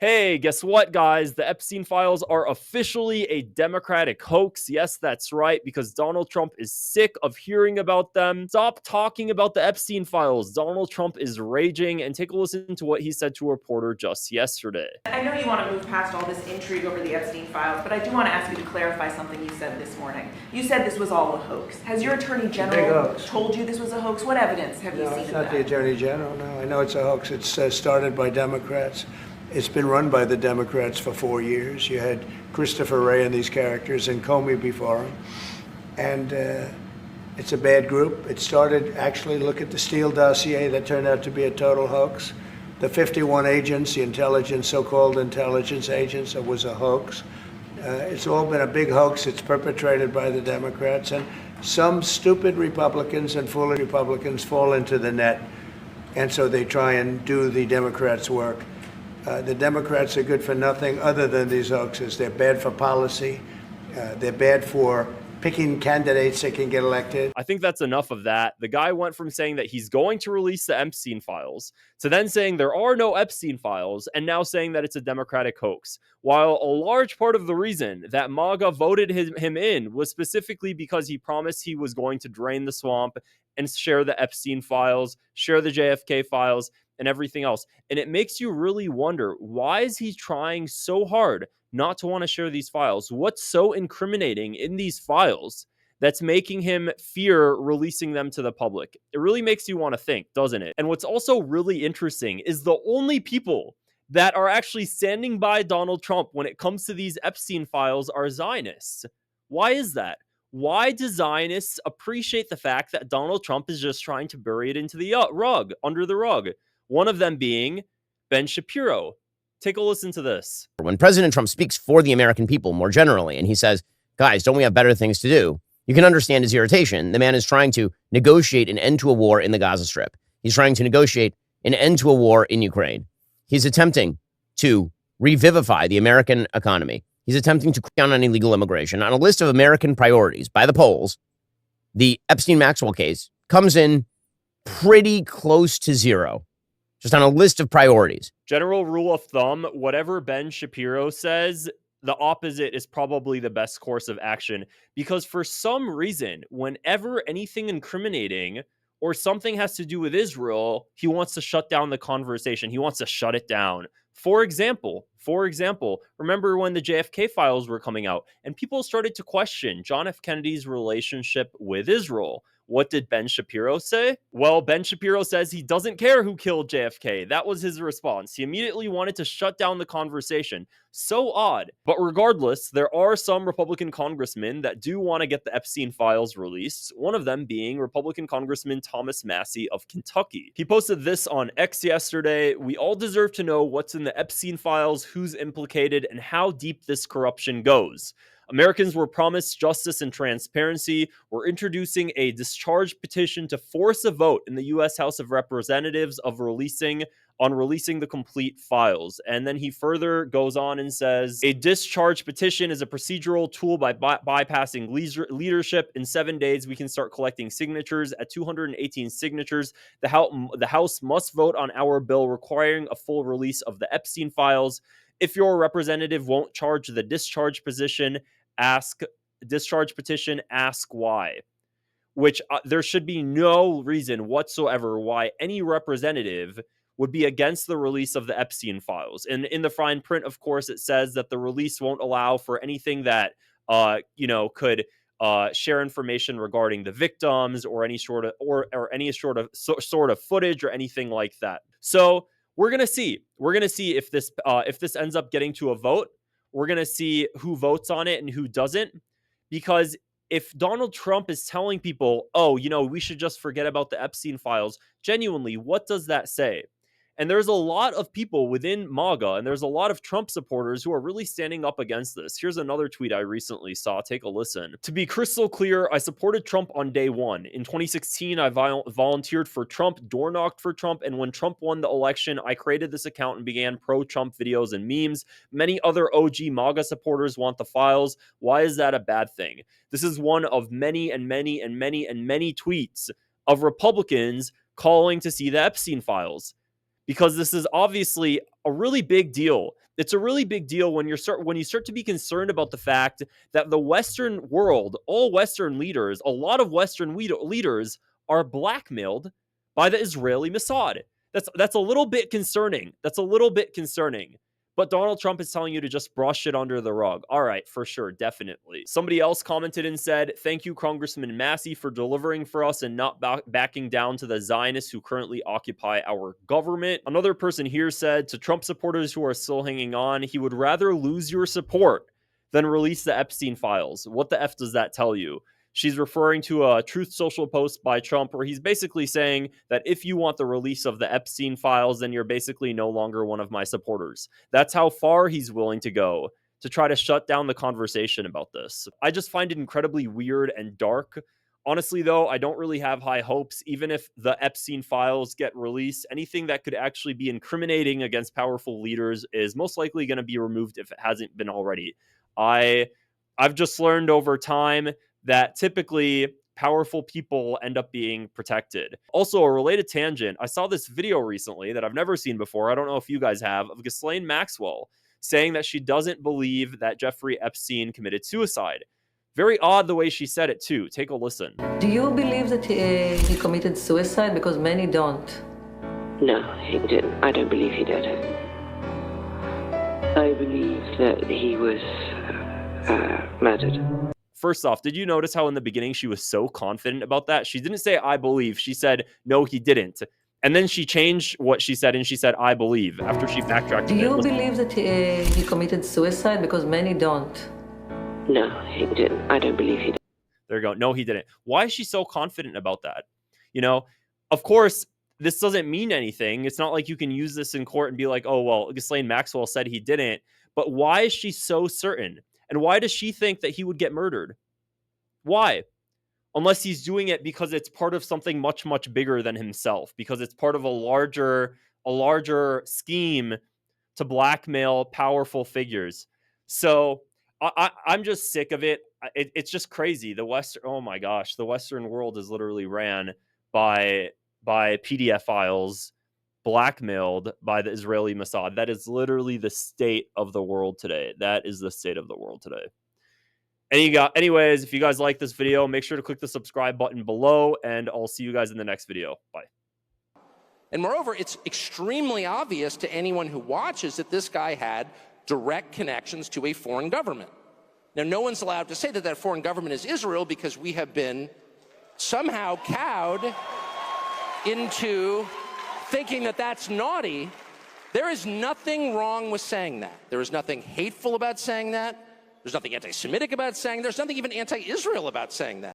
Hey, guess what, guys? The Epstein files are officially a Democratic hoax. Yes, that's right, because Donald Trump is sick of hearing about them. Stop talking about the Epstein files. Donald Trump is raging, and take a listen to what he said to a reporter just yesterday. I know you want to move past all this intrigue over the Epstein files, but I do want to ask you to clarify something you said this morning. You said this was all a hoax. Has your attorney general told you this was a hoax? What evidence have you seen of that? No, it's not the attorney general. No, I know it's a hoax. It's started by Democrats. It's been run by the Democrats for 4 years. You had Christopher Wray and these characters and Comey before him. And it's a bad group. It started, actually, look at the Steele dossier. That turned out to be a total hoax. The 51 agents, the intelligence, so-called intelligence agents, it was a hoax. It's all been a big hoax. It's perpetrated by the Democrats. And some stupid Republicans and foolish Republicans fall into the net. And so they try and do the Democrats' work. The Democrats are good for nothing other than these hoaxes. They're bad for policy. They're bad for picking candidates that can get elected. I think that's enough of that. The guy went from saying that he's going to release the Epstein files to then saying there are no Epstein files and now saying that it's a Democratic hoax. While a large part of the reason that MAGA voted him in was specifically because he promised he was going to drain the swamp and share the Epstein files, share the JFK files, and everything else. And it makes you really wonder, why is he trying so hard not to want to share these files? What's so incriminating in these files that's making him fear releasing them to the public? It really makes you want to think, doesn't it? And what's also really interesting is the only people that are actually standing by Donald Trump when it comes to these Epstein files are Zionists. Why is that? Why do Zionists appreciate the fact that Donald Trump is just trying to bury it into the rug, under the rug? One of them being Ben Shapiro. Take a listen to this. When President Trump speaks for the American people more generally, and he says, guys, don't we have better things to do? You can understand his irritation. The man is trying to negotiate an end to a war in the Gaza Strip. He's trying to negotiate an end to a war in Ukraine. He's attempting to revivify the American economy. He's attempting to crack down on illegal immigration. On a list of American priorities by the polls, the Epstein-Maxwell case comes in pretty close to zero. Just on a list of priorities. General rule of thumb, whatever Ben Shapiro says, the opposite is probably the best course of action. Because for some reason, whenever anything incriminating or something has to do with Israel, he wants to shut down the conversation. He wants to shut it down. For example, remember when the JFK files were coming out and people started to question John F. Kennedy's relationship with Israel? What did Ben Shapiro say? Well, Ben Shapiro says he doesn't care who killed JFK. That was his response. He immediately wanted to shut down the conversation. So odd. But regardless, there are some Republican congressmen that do want to get the Epstein files released, one of them being Republican Congressman Thomas Massie of Kentucky. He posted this on X yesterday. We all deserve to know what's in the Epstein files, who's implicated, and how deep this corruption goes. Americans were promised justice and transparency. We're introducing a discharge petition to force a vote in the U.S. House of Representatives of releasing the complete files. And then he further goes on and says, a discharge petition is a procedural tool by bypassing leadership. In 7 days, we can start collecting signatures. At 218 signatures, the House must vote on our bill requiring a full release of the Epstein files. If your representative won't charge the discharge petition, ask why. Which there should be no reason whatsoever why any representative would be against the release of the Epstein files. And in the fine print, of course, it says that the release won't allow for anything that could share information regarding the victims or any sort of footage or anything like that. So we're gonna see if this ends up getting to a vote. We're gonna see who votes on it and who doesn't, because if Donald Trump is telling people, oh, we should just forget about the Epstein files, genuinely, what does that say? And there's a lot of people within MAGA, and there's a lot of Trump supporters who are really standing up against this. Here's another tweet I recently saw. Take a listen. To be crystal clear, I supported Trump on day one. In 2016, I volunteered for Trump, door knocked for Trump, and when Trump won the election, I created this account and began pro-Trump videos and memes. Many other OG MAGA supporters want the files. Why is that a bad thing? This is one of many and many and many and many tweets of Republicans calling to see the Epstein files, because this is obviously a really big deal. It's a really big deal when you start to be concerned about the fact that the Western world, all Western leaders, a lot of Western leaders are blackmailed by the Israeli Mossad. That's a little bit concerning. That's a little bit concerning. But Donald Trump is telling you to just brush it under the rug. All right, for sure, definitely. Somebody else commented and said, "Thank you, Congressman Massie, for delivering for us and not backing down to the Zionists who currently occupy our government." Another person here said, "To Trump supporters who are still hanging on, he would rather lose your support than release the Epstein files." What the F does that tell you? She's referring to a Truth Social post by Trump where he's basically saying that if you want the release of the Epstein files, then you're basically no longer one of my supporters. That's how far he's willing to go to try to shut down the conversation about this. I just find it incredibly weird and dark. Honestly, though, I don't really have high hopes. Even if the Epstein files get released, anything that could actually be incriminating against powerful leaders is most likely going to be removed if it hasn't been already. I've just learned over time that typically powerful people end up being protected. Also, a related tangent, I saw this video recently that I've never seen before. I don't know if you guys have, of Ghislaine Maxwell saying that she doesn't believe that Jeffrey Epstein committed suicide. Very odd the way she said it too. Take a listen. Do you believe that he committed suicide? Because many don't. No, he didn't. I don't believe he did. I believe that he was murdered. First off, did you notice how in the beginning she was so confident about that? She didn't say, "I believe." She said, "No, he didn't." And then she changed what she said and she said, "I believe," after she backtracked. Do you believe that he committed suicide? Because many don't. No, he didn't. I don't believe he did. There you go. No, he didn't. Why is she so confident about that? You know, of course, this doesn't mean anything. It's not like you can use this in court and be like, "Oh, well, Ghislaine Maxwell said he didn't." But why is she so certain? And why does she think that he would get murdered? Why? Unless he's doing it because it's part of something much, much bigger than himself, because it's part of a larger scheme to blackmail powerful figures. So I'm just sick of it. It's just crazy. Oh my gosh, the Western world is literally ran by PDF files, blackmailed by the Israeli Mossad. That is literally the state of the world today. That is the state of the world today. Anyways, if you guys like this video, make sure to click the subscribe button below, and I'll see you guys in the next video. Bye. And moreover, it's extremely obvious to anyone who watches that this guy had direct connections to a foreign government. Now, no one's allowed to say that that foreign government is Israel because we have been somehow cowed into thinking that that's naughty. There is nothing wrong with saying that. There is nothing hateful about saying that. There's nothing anti-Semitic about saying that. There's nothing even anti-Israel about saying that.